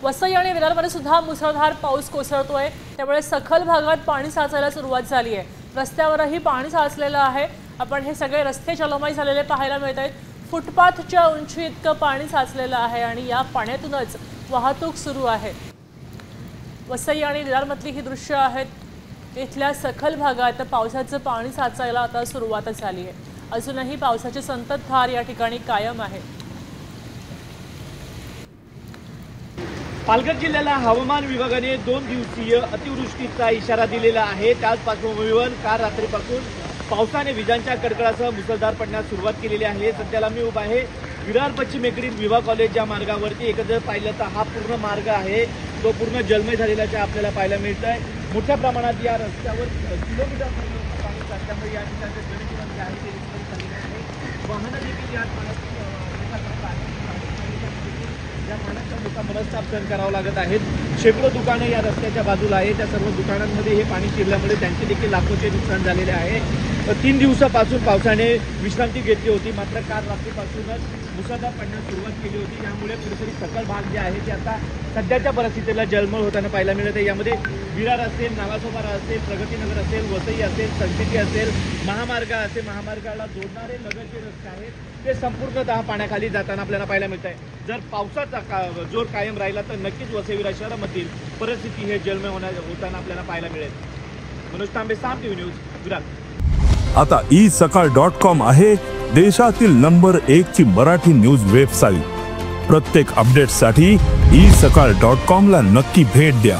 वसई आणि विरारमध्ये सुद्धा मुसळधार पाऊस कोसळतोय, त्यामुळे सखल भागात पाणी साचायला सुरुवात झाली आहे। रस्त्यावरही पाणी साचलेलं आहे। आपण हे सगळे रस्ते जलमय झालेले पाहायला मिळत आहेत। फुटपाथच्या उंची इतकं पाणी साचलेलं आहे आणि या पाण्यातूनच वाहतूक सुरू आहे। वसई आणि विरारमधली ही दृश्य आहेत। इथल्या सखल भागात पावसाचं पाणी साचायला आता सुरुवात झाली आहे। अजूनही पावसाची संततधार या ठिकाणी कायम आहे। पालघर जिल्ह्याला हवामान विभागाने 2 दिवसीय अतिवृष्टीचा इशारा दिलेला आहे। त्याच पार्श्वभूमीवर काल रात्रीपासून पावसाने विजांच्या कडकडासह मुसळधार पडण्यास सुरुवात केलेली आहे। सध्याला मी उभा आहे विरार पश्चिमेकडील विभा कॉलेज या मार्गावरती। एकत्र पाहिलं तर हा पूर्ण मार्ग आहे तो पूर्ण जलमय झालेल्याचे आपल्याला पाहायला मिळत आहे। मोठ्या प्रमाणात या रस्त्यावर किलोमीटर पाणी साचल्यामुळे या ठिकाणचे जनजीवन जे आहे ते विस्कळीत झालेले आहे। वाहनं देखील या पाण्यात पाण्याचा मोठा मनस्ताप सहन करावा लागत आहेत। शेकडो दुकाने या रस्त्याच्या बाजूला आहेत। त्या सर्व दुकानांमध्ये हे पाणी शिरल्यामुळे त्यांचे देखील लाखोचे नुकसान झालेले आहे। 3 दिवसापासून पावसाने विश्रांती घेतली होती, मात्र काल रात्रीपासूनच मुसळधार पडण्यास सुरुवात केली होती। यामुळे कुठेतरी सकल भाग जे आहे ते आता सध्याच्या परिस्थितीला जलमय होताना पाहायला मिळत आहे। यामध्ये विरार असेल, नालासोपारा असेल, प्रगतीनगर असेल, वसई असेल, सनसिटी असेल, महामार्ग असेल, महामार्गाला जोडणारे लगतचे रस्ते आहेत ते संपूर्णतः पाण्याखाली जाताना आपल्याला पाहायला मिळत आहे। जर पावसाचा जोर कायम राहिला तर नक्कीच वसई विरार शहरामधील परिस्थिती हे जलमय होताना आपल्याला पाहायला मिळेल। मनोज तांबे, साम टीव्ही न्यूज, विरार। आता isakal.com आहे देशातील नंबर 1 ची मराठी न्यूज वेबसाईट। प्रत्येक अपडेटसाठी isakal.com ला नक्की भेट द्या।